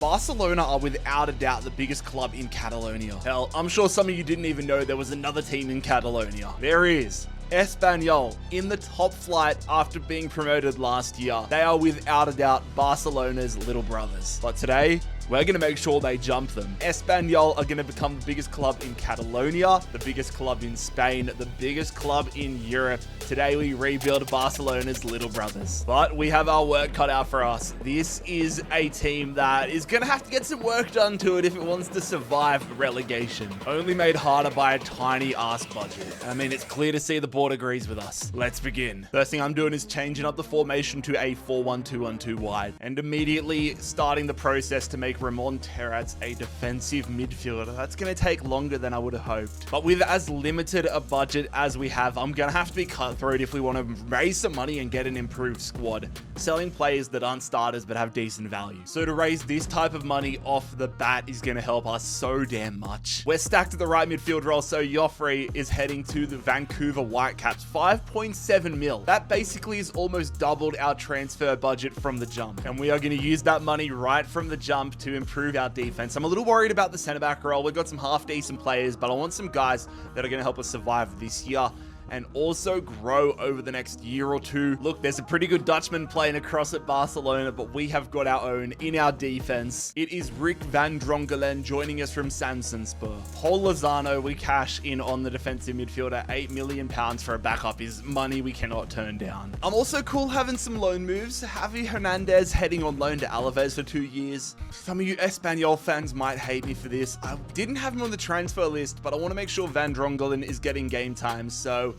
Barcelona are without a doubt the biggest club in Catalonia. Hell, I'm sure some of you didn't even know there was another team in Catalonia. There is. Espanyol in the top flight after being promoted last year. They are without a doubt Barcelona's little brothers. But today, we're going to make sure they jump them. Espanyol are going to become the biggest club in Catalonia, the biggest club in Spain, the biggest club in Europe. Today, we rebuild Barcelona's little brothers. But we have our work cut out for us. This is a team that is going to have to get some work done to it if it wants to survive relegation. Only made harder by a tiny ass budget. I mean, it's clear to see the board agrees with us. Let's begin. First thing I'm doing is changing up the formation to a 4-1-2-1-2 wide and immediately starting the process to make Ramon Terrats a defensive midfielder. That's going to take longer than I would have hoped. But with as limited a budget as we have, I'm going to have to be cutthroat if we want to raise some money and get an improved squad, selling players that aren't starters but have decent value. So to raise this type of money off the bat is going to help us so damn much. We're stacked at the right midfield role, so Joffrey is heading to the Vancouver Whitecaps, 5.7 mil. That basically is almost doubled our transfer budget from the jump. And we are going to use that money right from the jump to improve our defense. I'm a little worried about the centre-back role. We've got some half-decent players, but I want some guys that are going to help us survive this year and also grow over the next year or two. Look, there's a pretty good Dutchman playing across at Barcelona, but we have got our own in our defense. It is Rick van Drongelen joining us from Sansenspor. Paul Lozano, we cash in on the defensive midfielder. £8 million for a backup is money we cannot turn down. I'm also cool having some loan moves. Javi Hernandez heading on loan to Alaves for 2 years. Some of you Espanyol fans might hate me for this. I didn't have him on the transfer list, but I want to make sure Van Drongelen is getting game time, so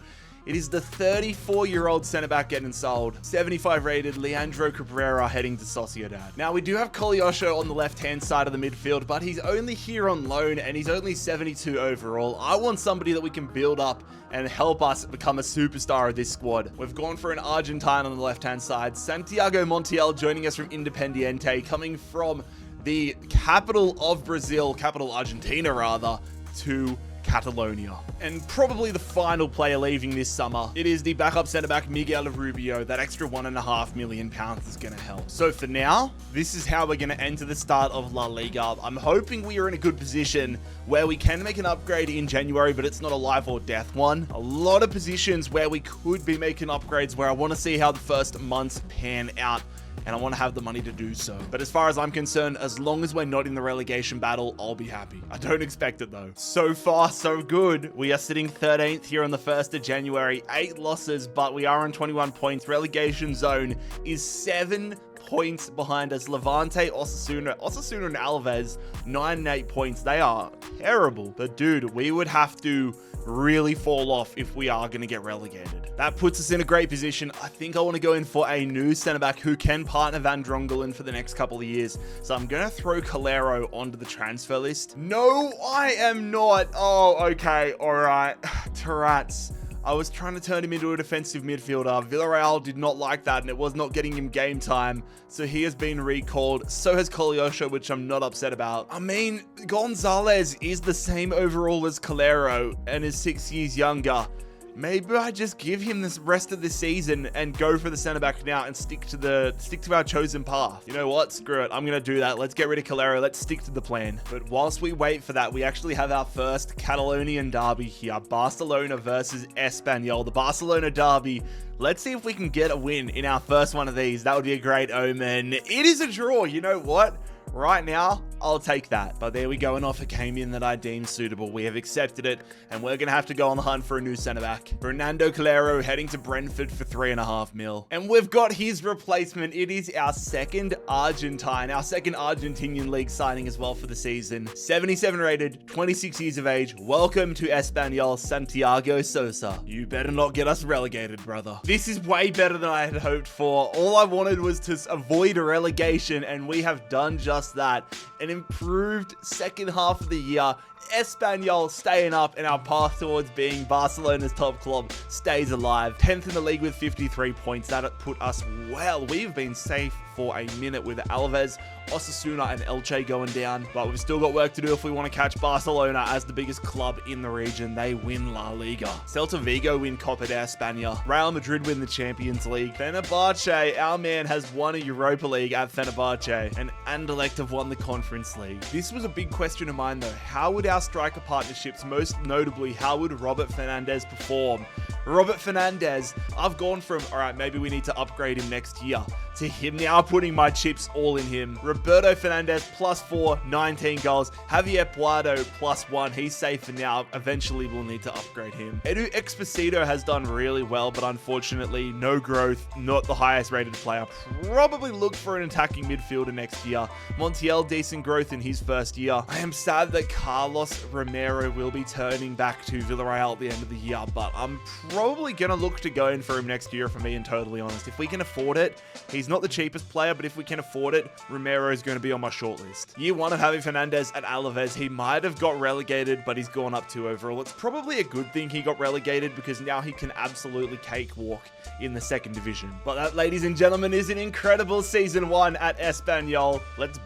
it is the 34-year-old centre-back getting sold. 75 rated Leandro Cabrera heading to Sociedad. Now, we do have Kolyosho on the left-hand side of the midfield, but he's only here on loan and he's only 72 overall. I want somebody that we can build up and help us become a superstar of this squad. We've gone for an Argentine on the left-hand side. Santiago Montiel joining us from Independiente, coming from the capital of Brazil, capital Argentina rather, to Catalonia. And probably the final player leaving this summer, it is the backup centre-back Miguel Rubio. That extra £1.5 million is going to help. So for now, this is how we're going to enter the start of La Liga. I'm hoping we are in a good position where we can make an upgrade in January, but it's not a life or death one. A lot of positions where we could be making upgrades where I want to see how the first months pan out, and I want to have the money to do so. But as far as I'm concerned, as long as we're not in the relegation battle, I'll be happy. I don't expect it though. So far, so good. We are sitting 13th here on the 1st of January, 8 losses, but we are on 21 points. Relegation zone is 7 points behind us. Levante, Osasuna and Alaves, 9 and 8 points. They are terrible. But dude, we would have to really fall off if we are going to get relegated. That puts us in a great position. I think I want to go in for a new centre-back who can partner Van Drongelen for the next couple of years. So I'm going to throw Calero onto the transfer list. No, I am not. Oh, okay. All right. Terrats. I was trying to turn him into a defensive midfielder. Villarreal did not like that, and it was not getting him game time. So he has been recalled. So has Kolyosho, which I'm not upset about. I mean, Gonzalez is the same overall as Calero and is 6 years younger. Maybe I just give him this rest of the season and go for the centre back now and stick to our chosen path. You know what? Screw it. I'm going to do that. Let's get rid of Calero. Let's stick to the plan. But whilst we wait for that, we actually have our first Catalonian derby here. Barcelona versus Espanyol. The Barcelona derby. Let's see if we can get a win in our first one of these. That would be a great omen. It is a draw. You know what? Right now, I'll take that. But there we go. An offer came in that I deemed suitable. We have accepted it, and we're going to have to go on the hunt for a new centre-back. Fernando Calero heading to Brentford for 3.5 mil. And we've got his replacement. It is our second Argentine, our second Argentinian league signing as well for the season. 77 rated, 26 years of age. Welcome to Espanyol, Santiago Sosa. You better not get us relegated, brother. This is way better than I had hoped for. All I wanted was to avoid a relegation, and we have done just that. An improved second half of the year. Espanyol staying up, and our path towards being Barcelona's top club stays alive. 10th in the league with 53 points. That put us well. We've been safe for a minute with Alaves, Osasuna, and Elche going down, but we've still got work to do if we want to catch Barcelona as the biggest club in the region. They win La Liga. Celta Vigo win Copa de España. Real Madrid win the Champions League. Fenerbahce, our man, has won a Europa League at Fenerbahce, and Anderlecht have won the Conference League. This was a big question of mine though. How would our striker partnerships, most notably, how would Robert Fernandes perform? Robert Fernandes, I've gone from, all right, maybe we need to upgrade him next year, to him now putting my chips all in him. Roberto Fernandes, +4, 19 goals. Javier Puado, +1. He's safe for now. Eventually, we'll need to upgrade him. Edu Exposito has done really well, but unfortunately, no growth, not the highest rated player. Probably look for an attacking midfielder next year. Montiel, decent growth in his first year. I am sad that Carlos Romero will be turning back to Villarreal at the end of the year, but I'm probably going to look to go in for him next year, if I'm being totally honest. If we can afford it, he's not the cheapest player, but if we can afford it, Romero is going to be on my shortlist. Year one of having Fernandes at Alaves, he might have got relegated, but he's gone up 2 overall. It's probably a good thing he got relegated because now he can absolutely cakewalk in the second division. But that, ladies and gentlemen, is an incredible season 1 at Espanyol. Let's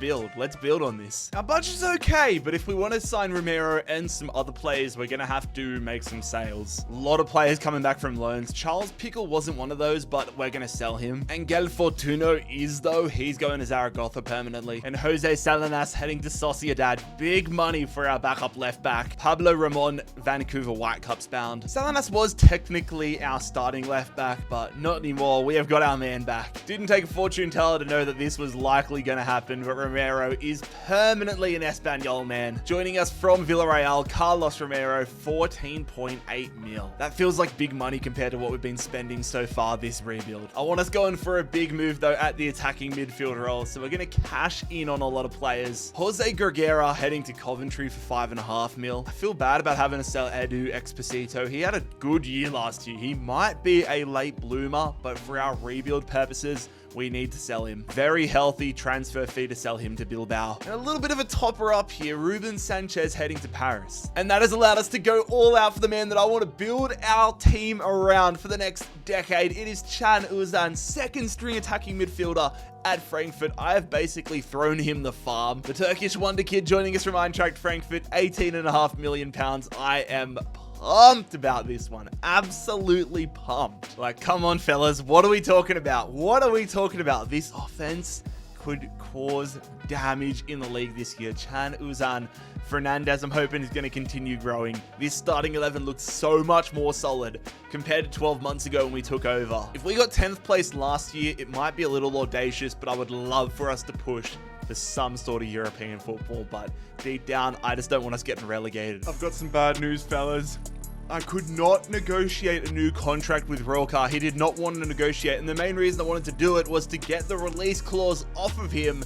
build on this. Our budget's okay, but if we want to sign Romero and some other players, we're going to have to make some sales. A lot of players coming back from loans. Charles Pickle wasn't one of those, but we're going to sell him. Angel Fortuno is, though. He's going to Zaragoza permanently. And Jose Salinas heading to Sociedad. Big money for our backup left back. Pablo Ramon, Vancouver Whitecaps bound. Salinas was technically our starting left back, but not anymore. We have got our man back. Didn't take a fortune teller to know that this was likely going to happen, but Romero is permanently an Espanyol man. Joining us from Villarreal, Carlos Romero, 14.8 mil. That feels like big money compared to what we've been spending so far this rebuild. I want us going for a big move though at the attacking midfield role, so we're going to cash in on a lot of players. Jose Gregera heading to Coventry for 5.5 mil. I feel bad about having to sell Edu Exposito. He had a good year last year. He might be a late bloomer, but for our rebuild purposes, we need to sell him. Very healthy transfer fee to sell him to Bilbao. And a little bit of a topper up here, Ruben Sanchez heading to Paris. And that has allowed us to go all out for the man that I want to build our team around for the next decade. It is Can Uzan, second string attacking midfielder at Frankfurt. I have basically thrown him the farm. The Turkish wonder kid joining us from Eintracht Frankfurt, 18.5 million pounds. I am pumped about this one. Absolutely pumped. Like, come on, fellas. What are we talking about? What are we talking about? This offense could cause damage in the league this year. Can Uzan, Fernandes, I'm hoping is going to continue growing. This starting 11 looks so much more solid compared to 12 months ago when we took over. If we got 10th place last year, it might be a little audacious, but I would love for us to push for some sort of European football. But deep down, I just don't want us getting relegated. I've got some bad news, fellas. I could not negotiate a new contract with Roca. He did not want to negotiate, and the main reason I wanted to do it was to get the release clause off of him.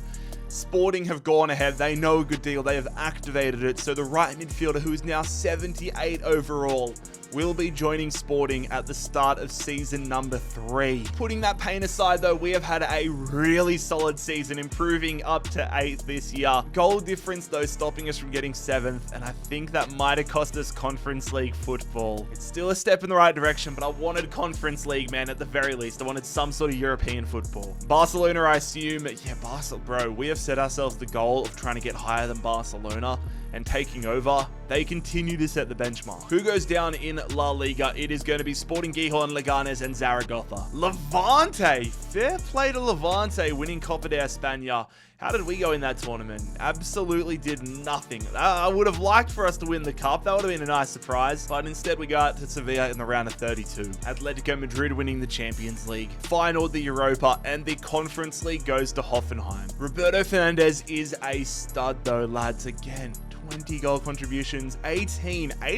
Sporting have gone ahead. They know a good deal. They have activated it. So the right midfielder, who is now 78 overall, will be joining Sporting at the start of season number 3. Putting that pain aside though, we have had a really solid season, improving up to 8th this year. Goal difference though stopping us from getting 7th, and I think that might have cost us Conference League football. It's still a step in the right direction, but I wanted Conference League, man, at the very least. I wanted some sort of European football. Barcelona, I assume. Yeah, Barcelona, bro, we have set ourselves the goal of trying to get higher than Barcelona and taking over. They continue to set the benchmark. Who goes down in La Liga? It is going to be Sporting Gijón, Leganes, and Zaragoza. Levante! Fair play to Levante, winning Copa de España. How did we go in that tournament? Absolutely did nothing. I would have liked for us to win the cup. That would have been a nice surprise. But instead, we got to Sevilla in the round of 32. Atletico Madrid winning the Champions League. Feyenoord the Europa, and the Conference League goes to Hoffenheim. Roberto Fernandes is a stud though, lads. Again, 20 goal contributions, 8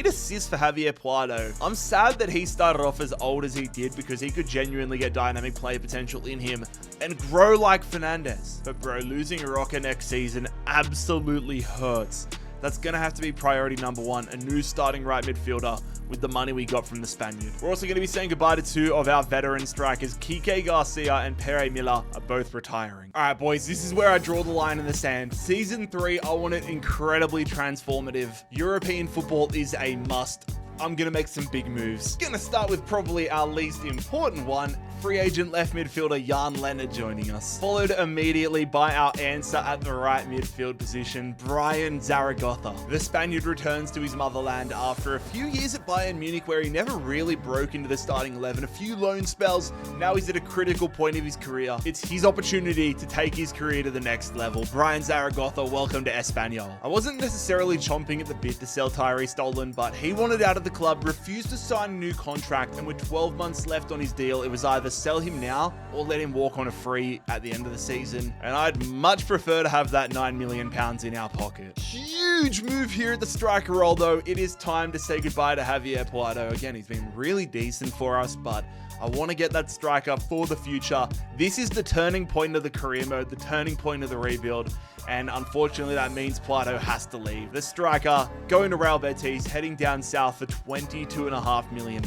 assists for Javier Puado. I'm sad that he started off as old as he did because he could genuinely get dynamic player potential in him and grow like Fernandes. But bro, losing Roca next season absolutely hurts. That's going to have to be priority number 1, a new starting right midfielder with the money we got from the Spaniard. We're also going to be saying goodbye to 2 of our veteran strikers. Kike Garcia and Pere Miller are both retiring. All right, boys, this is where I draw the line in the sand. Season 3, I want it incredibly transformative. European football is a must. I'm going to make some big moves. Going to start with probably our least important one. Free agent left midfielder Jan Leonard joining us. Followed immediately by our answer at the right midfield position, Brian Zaragoza. The Spaniard returns to his motherland after a few years at Bayern Munich where he never really broke into the starting 11. A few loan spells. Now he's at a critical point of his career. It's his opportunity to take his career to the next level. Brian Zaragoza, welcome to Espanyol. I wasn't necessarily chomping at the bit to sell Tyree Stolen, but he wanted out of the club, refused to sign a new contract, and with 12 months left on his deal, it was either sell him now or let him walk on a free at the end of the season. And I'd much prefer to have that £9 million in our pocket. Huge move here at the striker role though. It is time to say goodbye to Javier Puerto. Again, he's been really decent for us, but I want to get that striker for the future. This is the turning point of the career mode, the turning point of the rebuild. And unfortunately, that means Plato has to leave. The striker going to Real Betis, heading down south for £22.5 million.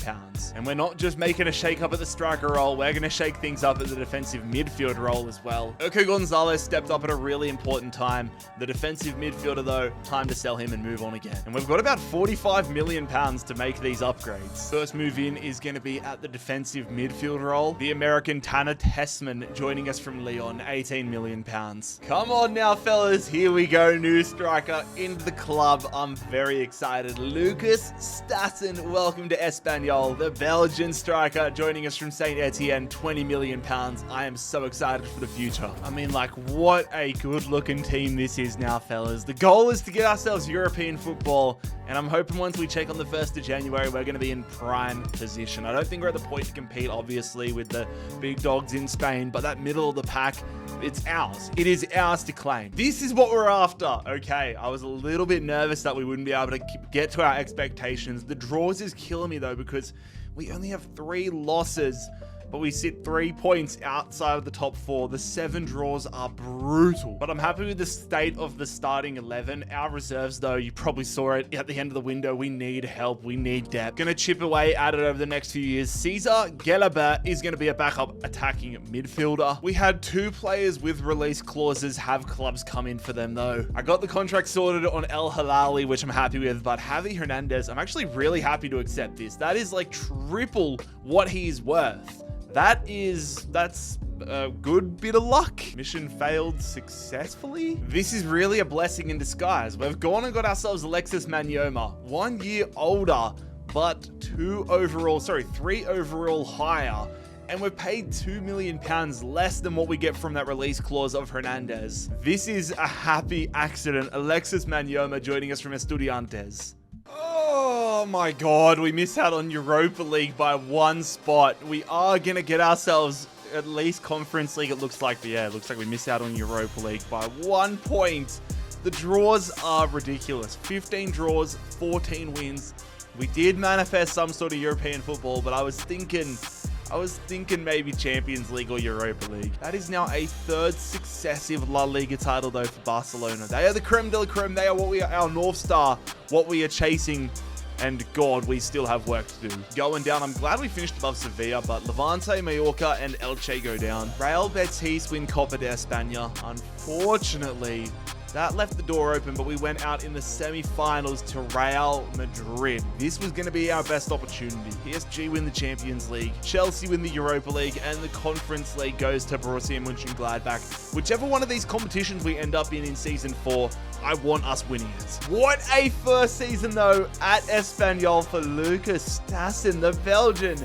And we're not just making a shake up at the striker role, we're going to shake things up at the defensive midfield role as well. Urco Gonzalez stepped up at a really important time. The defensive midfielder though, time to sell him and move on again. And we've got about £45 million to make these upgrades. First move in is going to be at the defensive midfield role. The American Tanner Tessman joining us from Lyon, £18 million. Come on now, fellas, here we go. New striker into the club. I'm very excited. Lucas Stassen, welcome to Espanyol. The Belgian striker joining us from Saint Etienne, £20 million. I am so excited for the future. I mean, like, what a good looking team this is now, fellas. The goal is to get ourselves European football, and I'm hoping once we check on the 1st of January, we're going to be in prime position. I don't think we're at the point to compete, obviously, with the big dogs in Spain, but that middle of the pack, it's ours. It is ours to claim. This is what we're after. Okay, I was a little bit nervous that we wouldn't be able to get to our expectations. The draws is killing me though, because we only have 3 losses, but we sit 3 points outside of the top 4. The 7 draws are brutal, but I'm happy with the state of the starting 11. Our reserves though, you probably saw it at the end of the window. We need help. We need depth. Gonna chip away at it over the next few years. Cesar Gelabert is gonna be a backup attacking midfielder. We had 2 players with release clauses have clubs come in for them though. I got the contract sorted on El Hilali, which I'm happy with, but Javi Hernandez, I'm actually really happy to accept this. That is like triple what he's worth. That's a good bit of luck. Mission failed successfully. This is really a blessing in disguise. We've gone and got ourselves Alexis Manyoma, 1 year older, but 3 overall higher. And we're paid £2 million less than what we get from that release clause of Hernandez. This is a happy accident. Alexis Manyoma joining us from Estudiantes. Oh my god, we missed out on Europa League by 1 spot. We are going to get ourselves at least Conference League, it looks like. But yeah, it looks like we missed out on Europa League by 1 point. The draws are ridiculous. 15 draws, 14 wins. We did manifest some sort of European football, but I was thinking maybe Champions League or Europa League. That is now a 3rd successive La Liga title though for Barcelona. They are the creme de la creme. They are our North Star, what we are chasing. And God, we still have work to do. Going down, I'm glad we finished above Sevilla, but Levante, Mallorca, and Elche go down. Real Betis win Copa de España. Unfortunately, that left the door open, but we went out in the semi-finals to Real Madrid. This was going to be our best opportunity. PSG win the Champions League, Chelsea win the Europa League, and the Conference League goes to Borussia Mönchengladbach. Whichever one of these competitions we end up in Season 4, I want us winning it. What a first season though at Espanyol for Lucas Stassen, the Belgian.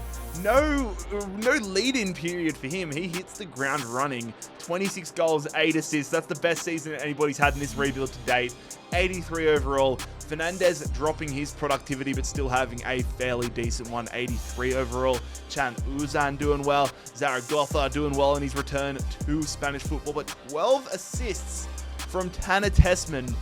No lead-in period for him. He hits the ground running. 26 goals, 8 assists. That's the best season anybody's had in this rebuild to date. 83 overall. Fernandez dropping his productivity, but still having a fairly decent one. 83 overall. Chan Uzan doing well. Zaragoza doing well in his return to Spanish football, but 12 assists from Tanner Tessman.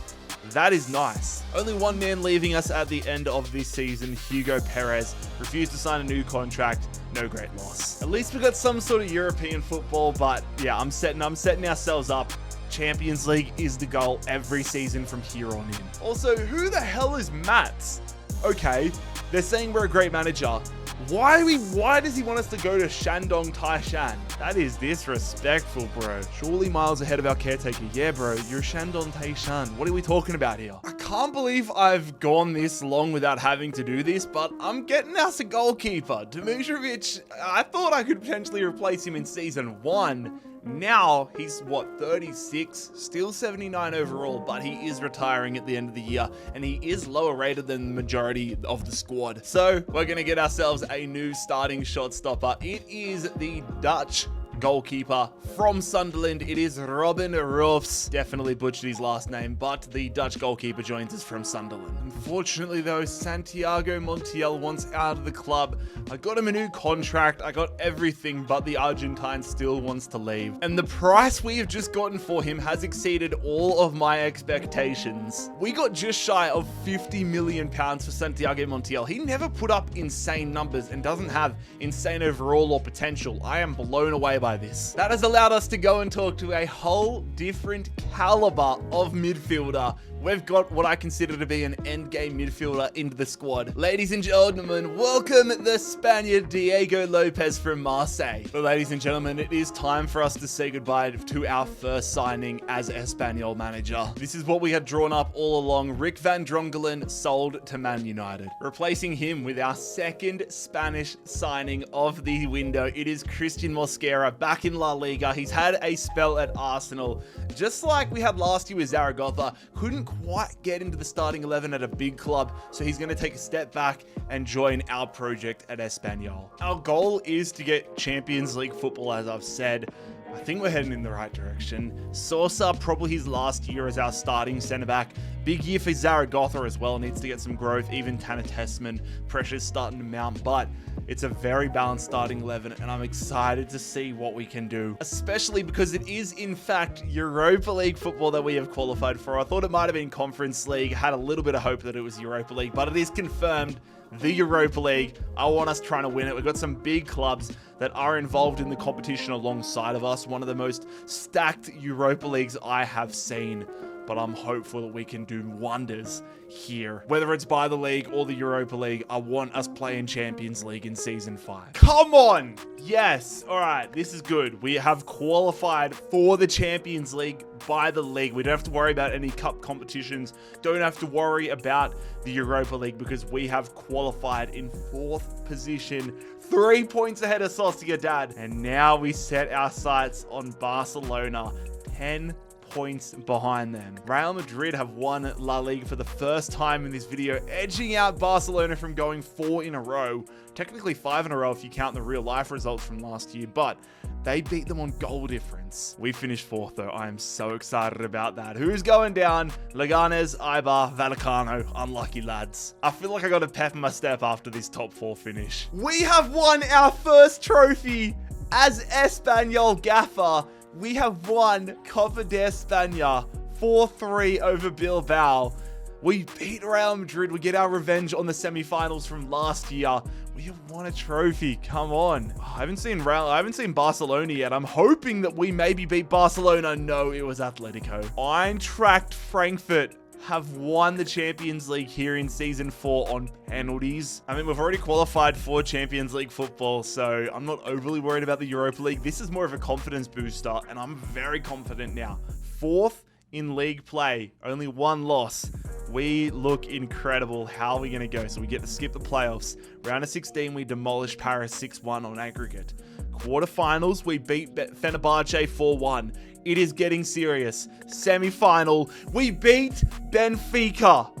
That is nice. Only one man leaving us at the end of this season, Hugo Perez, refused to sign a new contract. No great loss. At least we got some sort of European football, but yeah, I'm setting ourselves up. Champions League is the goal every season from here on in. Also, who the hell is Mats? Okay, they're saying we're a great manager. Why does he want us to go to Shandong Taishan? That is disrespectful, bro. Surely miles ahead of our caretaker. Yeah, bro, you're Shandong Taishan. What are we talking about here? I can't believe I've gone this long without having to do this, but I'm getting us a goalkeeper. Dimitrovic, I thought I could potentially replace him in season 1. Now, he's, 36? Still 79 overall, but he is retiring at the end of the year, and he is lower rated than the majority of the squad. So, we're going to get ourselves a new starting shot stopper. It is the Dutch goalkeeper from Sunderland. It is Robin Roofs. Definitely butchered his last name, but the Dutch goalkeeper joins us from Sunderland. Unfortunately though, Santiago Montiel wants out of the club. I got him a new contract, I got everything, but the Argentine still wants to leave. And the price we have just gotten for him has exceeded all of my expectations. We got just shy of £50 million for Santiago Montiel. He never put up insane numbers and doesn't have insane overall or potential. I am blown away by this. That has allowed us to go and talk to a whole different caliber of midfielder. We've got what I consider to be an endgame midfielder into the squad. Ladies and gentlemen, welcome the Spaniard Diego Lopez from Marseille. But ladies and gentlemen, it is time for us to say goodbye to our first signing as Espanyol manager. This is what we had drawn up all along. Rick van Drongelen sold to Man United. Replacing him with our second Spanish signing of the window, it is Christian Mosquera back in La Liga. He's had a spell at Arsenal. Just like we had last year with Zaragoza, couldn't quite get into the starting 11 at a big club, so he's going to take a step back and join our project at Espanyol. Our goal is to get Champions League football, as I've said. I think we're heading in the right direction. Sosa, probably his last year as our starting centre-back. Big year for Zaragoza as well, needs to get some growth. Even Tanner Tessman, pressure's starting to mount, but it's a very balanced starting 11, and I'm excited to see what we can do, especially because it is, in fact, Europa League football that we have qualified for. I thought it might have been Conference League, had a little bit of hope that it was Europa League, but it is confirmed, the Europa League. I want us trying to win it. We've got some big clubs that are involved in the competition alongside of us. One of the most stacked Europa Leagues I have seen, but I'm hopeful that we can do wonders here. Whether it's by the league or the Europa League, I want us playing Champions League in Season 5. Come on! Yes! Alright, this is good. We have qualified for the Champions League by the league. We don't have to worry about any cup competitions. Don't have to worry about the Europa League because we have qualified in 4th position. 3 points ahead of Sociedad. And now we set our sights on Barcelona. 10 points behind them. Real Madrid have won La Liga for the first time in this video, edging out Barcelona from going 4 in a row. Technically 5 in a row if you count the real life results from last year, but they beat them on goal difference. We finished 4th though. I am so excited about that. Who's going down? Leganes, Eibar, Vallecano. Unlucky lads. I feel like I got to pep my step after this top 4 finish. We have won our first trophy as Espanyol gaffer. We have won Copa de España 4-3 over Bilbao. We beat Real Madrid. We get our revenge on the semi-finals from last year. We have won a trophy. Come on. I haven't seen Barcelona yet. I'm hoping that we maybe beat Barcelona. No, it was Atletico. Eintracht Frankfurt have won the Champions League here in Season 4 on penalties. I mean, we've already qualified for Champions League football, so I'm not overly worried about the Europa League. This is more of a confidence booster, and I'm very confident now. 4th in league play, only 1 loss. We look incredible. How are we going to go? So we get to skip the playoffs. Round of 16, we demolish Paris 6-1 on aggregate. Quarterfinals, we beat Fenerbahce 4-1. It is getting serious. Semi-final, we beat Benfica.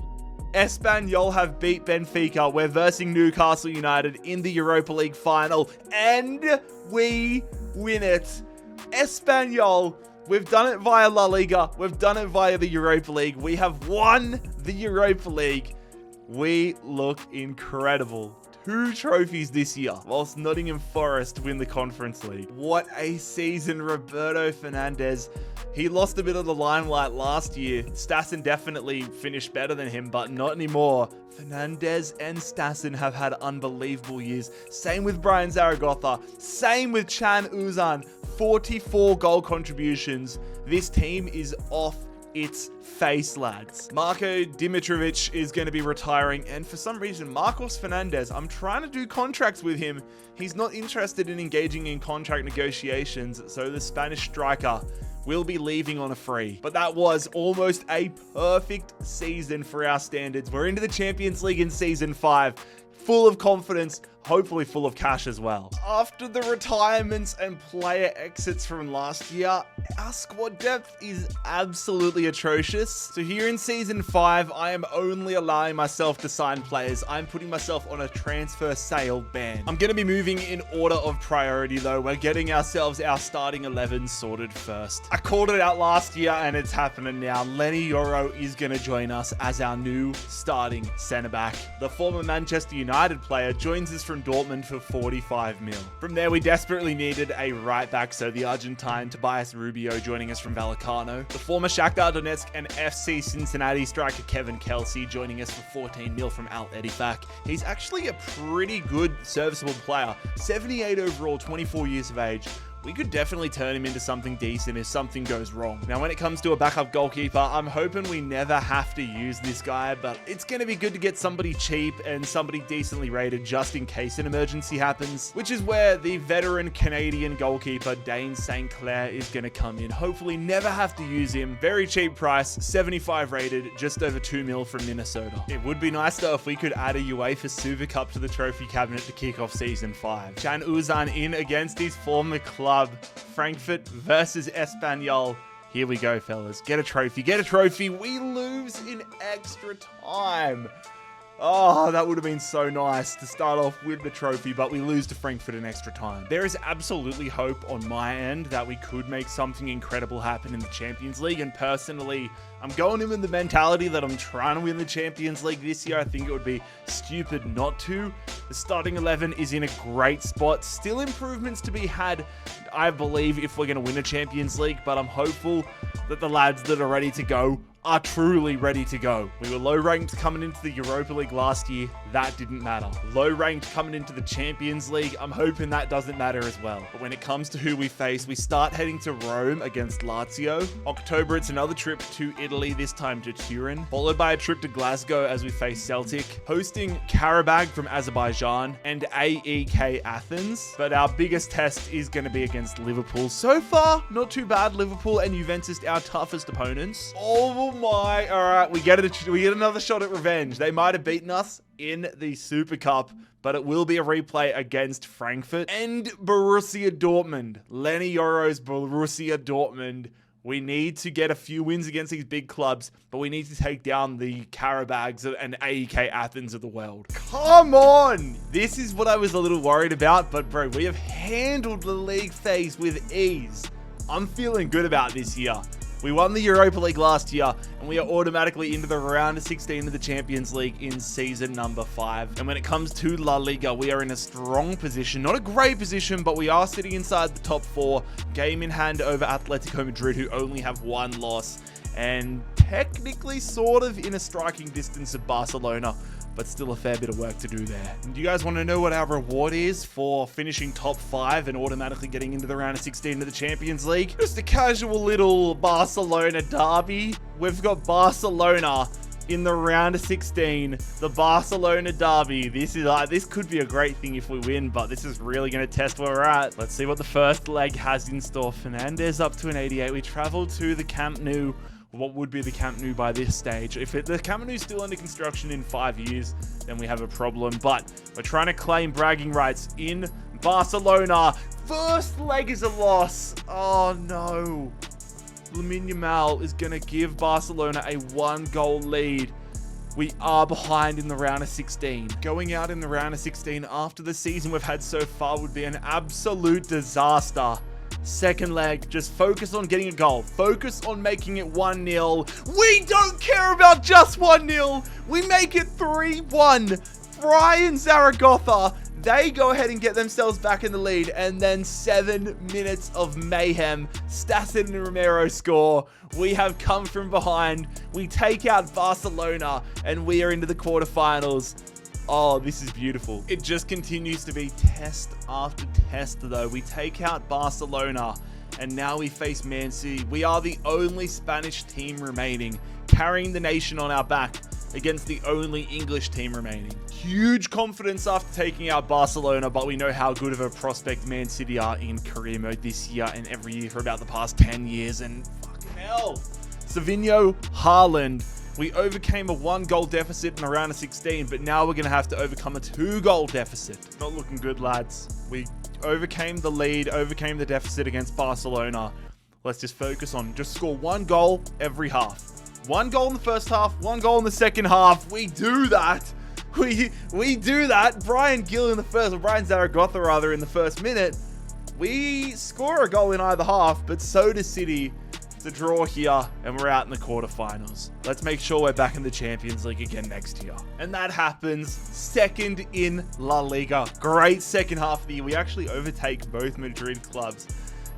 Espanyol have beat Benfica. We're versing Newcastle United in the Europa League final, and we win it. Espanyol, we've done it via La Liga. We've done it via the Europa League. We have won the Europa League. We look incredible. 2 trophies this year, whilst Nottingham Forest win the Conference League. What a season, Roberto Fernandes. He lost a bit of the limelight last year. Stassen definitely finished better than him, but not anymore. Fernandes and Stassen have had unbelievable years. Same with Brian Zaragoza. Same with Chan Uzan. 44 goal contributions. This team is off its face, lads. Marko Dimitrovic is going to be retiring, and for some reason, Marcos Fernandes, I'm trying to do contracts with him. He's not interested in engaging in contract negotiations, so the Spanish striker will be leaving on a free. But that was almost a perfect season for our standards. We're into the Champions League in Season 5, full of confidence, hopefully full of cash as well. After the retirements and player exits from last year, our squad depth is absolutely atrocious. So here in Season 5, I am only allowing myself to sign players. I'm putting myself on a transfer sale ban. I'm going to be moving in order of priority though. We're getting ourselves our starting 11 sorted first. I called it out last year and it's happening now. Leny Yoro is going to join us as our new starting centre back. The former Manchester United player joins us from Dortmund for 45 mil. From there, we desperately needed a right back, so the Argentine Tobias Rubio joining us from Vallecano. The former Shakhtar Donetsk and FC Cincinnati striker Kevin Kelsey joining us for 14 mil from Al Ettifaq. He's actually a pretty good, serviceable player. 78 overall, 24 years of age. We could definitely turn him into something decent if something goes wrong. Now, when it comes to a backup goalkeeper, I'm hoping we never have to use this guy, but it's going to be good to get somebody cheap and somebody decently rated just in case an emergency happens, which is where the veteran Canadian goalkeeper Dane St. Clair is going to come in. Hopefully never have to use him. Very cheap price, 75 rated, just over 2 mil from Minnesota. It would be nice though if we could add a UEFA Super Cup to the trophy cabinet to kick off Season 5. Can Uzan in against his former club. Frankfurt versus Espanyol. Here we go, fellas. Get a trophy. Get a trophy. We lose in extra time. Oh, that would have been so nice to start off with the trophy, but we lose to Frankfurt in extra time. There is absolutely hope on my end that we could make something incredible happen in the Champions League, and personally, I'm going in with the mentality that I'm trying to win the Champions League this year. I think it would be stupid not to. The starting 11 is in a great spot. Still improvements to be had, I believe, if we're going to win a Champions League, but I'm hopeful that the lads that are ready to go are truly ready to go. We were low ranked coming into the Europa League last year. That didn't matter. Low ranked coming into the Champions League. I'm hoping that doesn't matter as well. But when it comes to who we face, we start heading to Rome against Lazio. October, it's another trip to Italy, this time to Turin, followed by a trip to Glasgow as we face Celtic, hosting Karabag from Azerbaijan and AEK Athens. But our biggest test is going to be against Liverpool. So far, not too bad. Liverpool and Juventus, our toughest opponents. Oh my, all right, we get another shot at revenge. They might have beaten us in the Super Cup, but it will be a replay against Frankfurt and Borussia Dortmund. Leny Yoro's Borussia Dortmund. We need to get a few wins against these big clubs, but we need to take down the Karabags and AEK Athens of the world. Come on! This is what I was a little worried about, but bro, we have handled the league phase with ease. I'm feeling good about this year. We won the Europa League last year, and we are automatically into the round of 16 of the Champions League in season number 5. And when it comes to La Liga, we are in a strong position. Not a great position, but we are sitting inside the top 4. Game in hand over Atletico Madrid, who only have 1 loss. And technically sort of in a striking distance of Barcelona, but still a fair bit of work to do there. And do you guys want to know what our reward is for finishing top 5 and automatically getting into the round of 16 of the Champions League? Just a casual little Barcelona derby. We've got Barcelona in the round of 16, the Barcelona derby. This could be a great thing if we win, but this is really going to test where we're at. Let's see what the first leg has in store. Fernandez up to an 88. We travel to the Camp Nou. What would be the Camp Nou by this stage? If the Camp Nou is still under construction in 5 years, then we have a problem. But we're trying to claim bragging rights in Barcelona. First leg is a loss. Oh no. Lamine Yamal is going to give Barcelona a 1-goal lead. We are behind in the round of 16. Going out in the round of 16 after the season we've had so far would be an absolute disaster. Second leg, just focus on getting a goal. Focus on making it 1-0. We don't care about just 1-0. We make it 3-1. Brian Zaragoza, they go ahead and get themselves back in the lead. And then 7 minutes of mayhem. Stassen and Romero score. We have come from behind. We take out Barcelona and we are into the quarterfinals. Oh, this is beautiful. It just continues to be test after test, though. We take out Barcelona, and now we face Man City. We are the only Spanish team remaining, carrying the nation on our back. against the only English team remaining. Huge confidence after taking out Barcelona, but we know how good of a prospect Man City are in career mode this year and every year for about the past 10 years, and fucking hell. Savinho, Haaland. We overcame a 1-goal deficit in a round of 16, but now we're going to have to overcome a 2-goal deficit. Not looking good, lads. We overcame the lead, overcame the deficit against Barcelona. Let's just focus on just score 1 goal every half. 1 goal in the first half, 1 goal in the second half. We do that. We do that. Brian Zaragoza rather in the first minute. We score a goal in either half, but so does City. The draw here, and we're out in the quarterfinals. Let's make sure we're back in the Champions League again next year. And that happens second in La Liga. Great second half of the year. We actually overtake both Madrid clubs,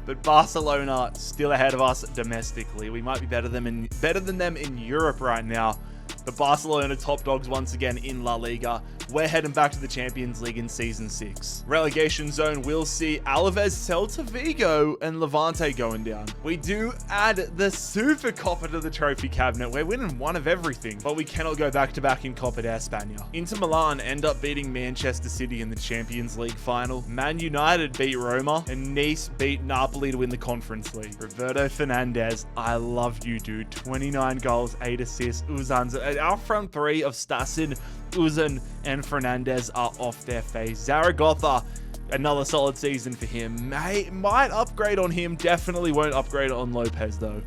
but Barcelona still ahead of us domestically. We might be better than them in Europe right now. The Barcelona top dogs once again in La Liga. We're heading back to the Champions League in Season 6. Relegation zone, we'll see Alaves, Celta Vigo, and Levante going down. We do add the Super Copa to the trophy cabinet. We're winning one of everything, but we cannot go back-to-back in Copa de España. Inter Milan end up beating Manchester City in the Champions League final. Man United beat Roma, and Nice beat Napoli to win the Conference League. Roberto Fernandez, I love you, dude. 29 goals, 8 assists. Our front three of Stassen, Uzan, and Fernandez are off their face. Zaragoza, another solid season for him. Might upgrade on him. Definitely won't upgrade on Lopez, though.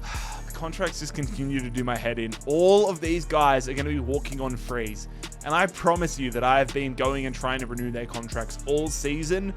The contracts just continue to do my head in. All of these guys are going to be walking on freeze. And I promise you that I have been going and trying to renew their contracts all season,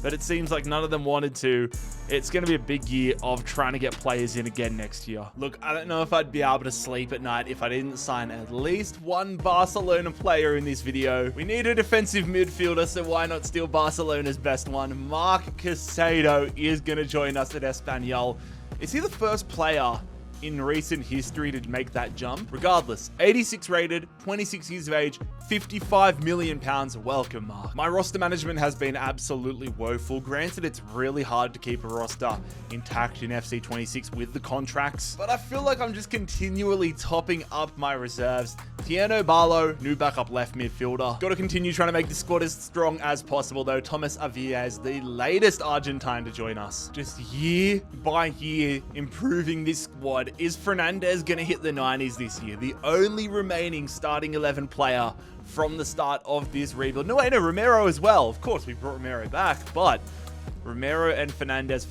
but it seems like none of them wanted to. It's going to be a big year of trying to get players in again next year. Look, I don't know if I'd be able to sleep at night if I didn't sign at least one Barcelona player in this video. We need a defensive midfielder, so why not steal Barcelona's best one? Marc Caicedo is going to join us at Espanyol. Is he the first player in recent history to make that jump? Regardless, 86 rated, 26 years of age, 55 million pounds. Welcome, Mark. My roster management has been absolutely woeful. Granted, it's really hard to keep a roster intact in FC 26 with the contracts, but I feel like I'm just continually topping up my reserves. Tierno Barlow, new backup left midfielder. Got to continue trying to make the squad as strong as possible, though. Thomas Aviez, the latest Argentine to join us. Just year by year improving this squad. Is Fernandez going to hit the 90s this year? The only remaining starting 11 player from the start of this rebuild. No, Romero as well. Of course, we brought Romero back, but Romero and Fernandez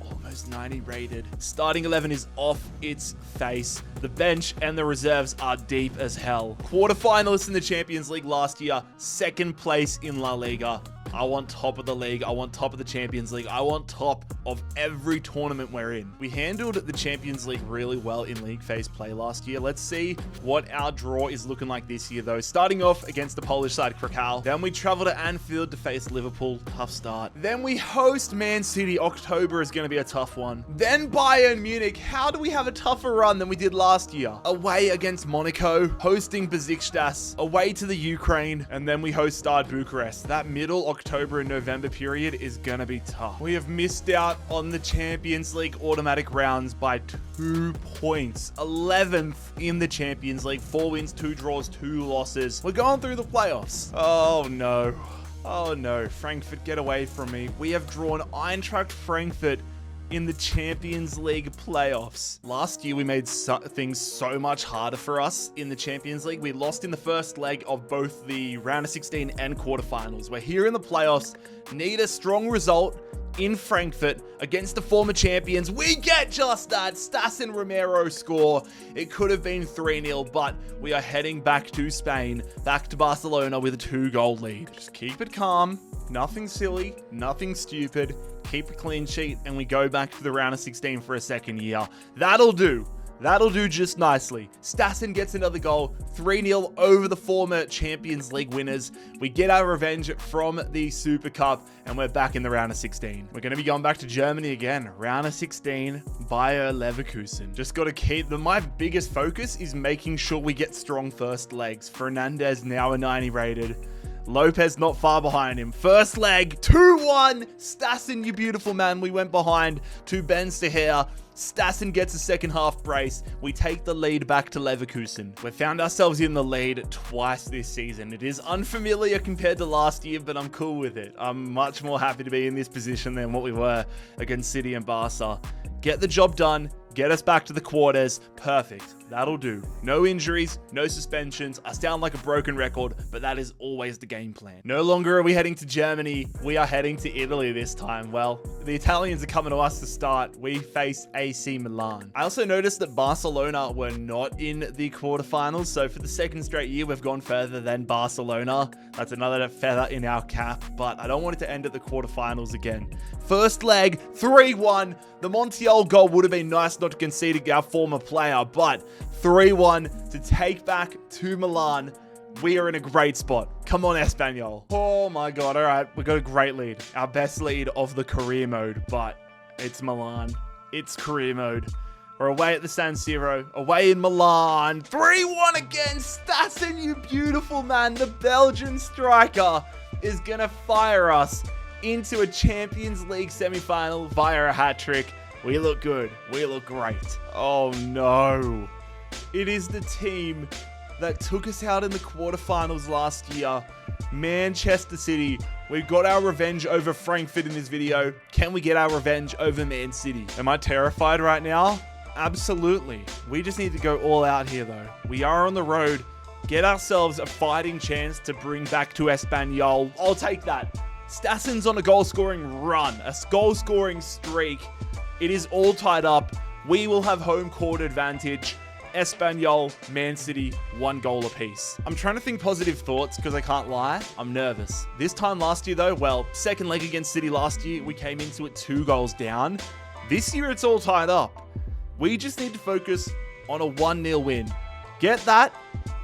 almost 90 rated. Starting 11 is off its face. The bench and the reserves are deep as hell. Quarterfinalists in the Champions League last year, second place in La Liga. I want top of the league. I want top of the Champions League. I want top of every tournament we're in. We handled the Champions League really well in league phase play last year. Let's see what our draw is looking like this year, though. Starting off against the Polish side, Krakow. Then we travel to Anfield to face Liverpool. Tough start. Then we host Man City. October is going to be a tough one. Then Bayern Munich. How do we have a tougher run than we did last year? Away against Monaco. Hosting Besiktas. Away to the Ukraine. And then we host Stade Bucharest. That middle October and November period is going to be tough. We have missed out on the Champions League automatic rounds by 2 points. 11th in the Champions League. 4 wins, 2 draws, 2 losses. We're going through the playoffs. Oh no. Oh no. Frankfurt, get away from me. We have drawn Eintracht Frankfurt in the Champions League playoffs. Last year, we made things so much harder for us in the Champions League. We lost in the first leg of both the round of 16 and quarterfinals. We're here in the playoffs, need a strong result in Frankfurt against the former champions. We get just that. Stas and Romero score. It could have been 3-0, but we are heading back to Spain, back to Barcelona with a 2-goal lead. Just keep it calm. Nothing silly, nothing stupid. Keep a clean sheet, and we go back to the round of 16 for a second year. That'll do. That'll do just nicely. Stassen gets another goal, 3-0 over the former Champions League winners. We get our revenge from the Super Cup, and we're back in the round of 16. We're going to be going back to Germany again. Round of 16, Bayer Leverkusen. Just got to keep them. My biggest focus is making sure we get strong first legs. Fernandez now a 90 rated. Lopez not far behind him. First leg, 2-1. Stassen, you beautiful man. We went behind to Ben Sahir. Stassen gets a second half brace. We take the lead back to Leverkusen. We've found ourselves in the lead twice this season. It is unfamiliar compared to last year, but I'm cool with it. I'm much more happy to be in this position than what we were against City and Barca. Get the job done. Get us back to the quarters. Perfect. That'll do. No injuries, no suspensions. I sound like a broken record, but that is always the game plan. No longer are we heading to Germany. We are heading to Italy this time. Well, the Italians are coming to us to start. We face AC Milan. I also noticed that Barcelona were not in the quarterfinals. So for the second straight year, we've gone further than Barcelona. That's another feather in our cap, but I don't want it to end at the quarterfinals again. First leg, 3-1. The Montiel goal would have been nice not to concede our former player, but 3-1 to take back to Milan. We are in a great spot. Come on, Espanyol. Oh my God. All right. We got a great lead. Our best lead of the career mode, but it's Milan. It's career mode. We're away at the San Siro. Away in Milan. 3-1 again. Stassen, you beautiful man. The Belgian striker is going to fire us into a Champions League semi-final via a hat-trick. We look good. We look great. Oh no. It is the team that took us out in the quarterfinals last year. Manchester City. We got our revenge over Frankfurt in this video. Can we get our revenge over Man City? Am I terrified right now? Absolutely. We just need to go all out here though. We are on the road. Get ourselves a fighting chance to bring back to Espanyol. I'll take that. Stassen's on a goal-scoring run. A goal-scoring streak. It is all tied up. We will have home court advantage. Espanyol, Man City, 1 goal apiece. I'm trying to think positive thoughts because I can't lie. I'm nervous. This time last year though, well, second leg against City last year, we came into it 2 goals down. This year it's all tied up. We just need to focus on a 1-0 win. Get that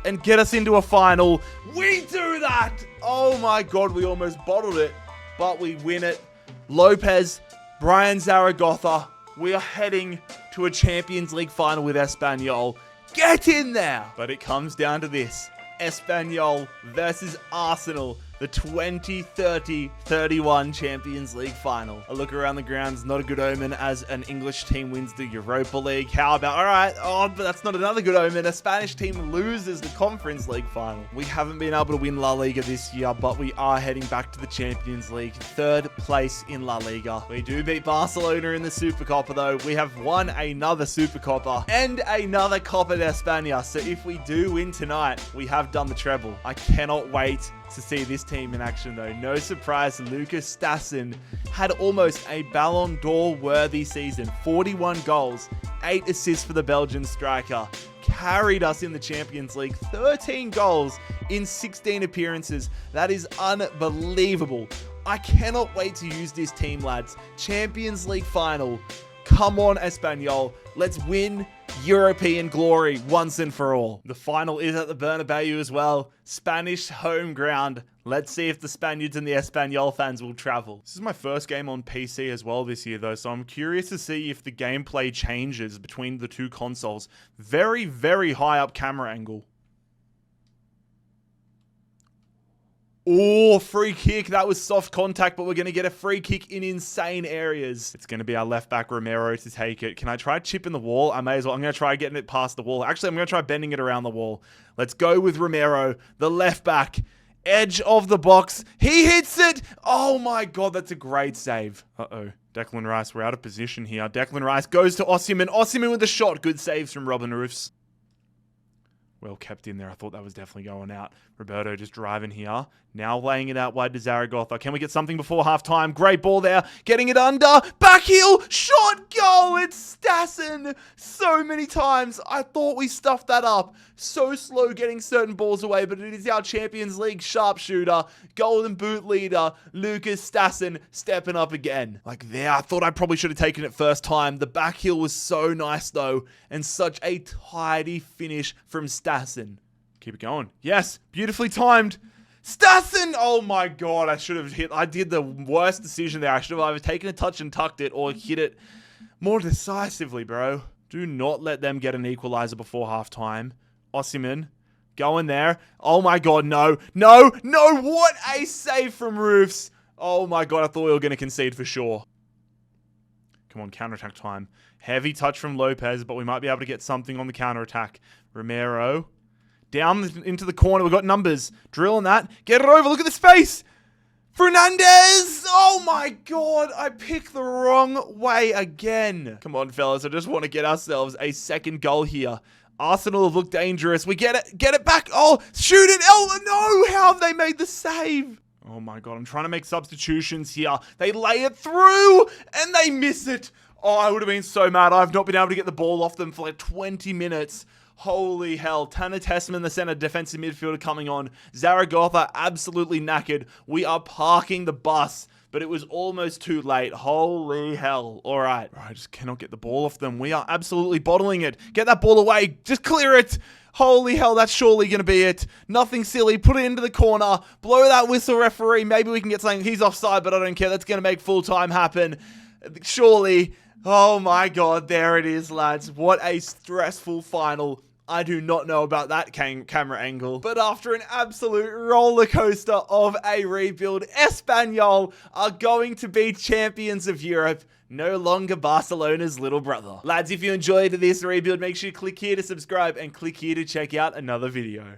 and get us into a final. We do that! Oh my God, we almost bottled it, but we win it. Lopez, Brian Zaragoza, we are heading to a Champions League final with Espanyol. Get in there! But it comes down to this. Espanyol versus Arsenal. The 2030-31 Champions League final. A look around the grounds, not a good omen as an English team wins the Europa League. How about, all right, oh, but that's not another good omen. A Spanish team loses the Conference League final. We haven't been able to win La Liga this year, but we are heading back to the Champions League. 3rd place in La Liga. We do beat Barcelona in the Supercopa though. We have won another Supercopa and another Copa de España. So if we do win tonight, we have done the treble. I cannot wait to see this team in action though. No surprise, Lucas Stassen had almost a Ballon d'Or worthy season. 41 goals, 8 assists for the Belgian striker. Carried us in the Champions League. 13 goals in 16 appearances. That is unbelievable. I cannot wait to use this team, lads. Champions League final. Come on, Espanyol. Let's win European glory once and for all. The final is at the Bernabeu as well. Spanish home ground. Let's see if the Spaniards and the Espanyol fans will travel. This is my first game on PC as well this year though, so I'm curious to see if the gameplay changes between the 2 consoles. Very, very high up camera angle. Oh, free kick. That was soft contact, but we're going to get a free kick in insane areas. It's going to be our left back, Romero, to take it. Can I try chipping the wall? I may as well. I'm going to try getting it past the wall. Actually, I'm going to try bending it around the wall. Let's go with Romero, the left back. Edge of the box. He hits it. Oh my God, that's a great save. Uh-oh. Declan Rice, we're out of position here. Declan Rice goes to Osimhen. Osimhen with the shot. Good saves from Robin Roofs. Well kept in there. I thought that was definitely going out. Roberto just driving here. Now laying it out wide to Zaragoza. Can we get something before halftime? Great ball there. Getting it under. Back heel. Shot. Goal. It's Stassen. So many times. I thought we stuffed that up. So slow getting certain balls away, but it is our Champions League sharpshooter, golden boot leader, Lucas Stassen stepping up again. Like there, I thought I probably should have taken it first time. The back heel was so nice though, and such a tidy finish from Stassen. Keep it going. Yes, beautifully timed. Stassen! Oh my God, I should have hit. I did the worst decision there. I should have either taken a touch and tucked it or hit it more decisively, bro. Do not let them get an equalizer before halftime. Osimhen Go in there. Oh my god, no. No, no, what a save from Roofs. Oh my god, I thought we were going to concede for sure. Come on, counterattack time. Heavy touch from Lopez, but we might be able to get something on the counterattack. Romero. Down into the corner. We've got numbers. Drill on that. Get it over. Look at the space. Fernandez! Oh my god, I picked the wrong way again. Come on, fellas. I just want to get ourselves a second goal here. Arsenal have looked dangerous. We get it. Get it back. Oh, shoot it. Oh, no. How have they made the save? Oh my god, I'm trying to make substitutions here. They lay it through and they miss it. Oh, I would have been so mad. I've not been able to get the ball off them for like 20 minutes. Holy hell. Tanner Tessman, the center defensive midfielder, coming on. Zaragoza absolutely knackered. We are parking the bus, but it was almost too late. Holy hell. All right. I just cannot get the ball off them. We are absolutely bottling it. Get that ball away. Just clear it. Holy hell, that's surely going to be it. Nothing silly. Put it into the corner. Blow that whistle, referee. Maybe we can get something. He's offside, but I don't care. That's going to make full time happen. Surely. Oh my god, there it is, lads. What a stressful final. I do not know about that camera angle. But after an absolute roller coaster of a rebuild, Espanyol are going to be champions of Europe. No longer Barcelona's little brother. Lads, if you enjoyed this rebuild, make sure you click here to subscribe and click here to check out another video.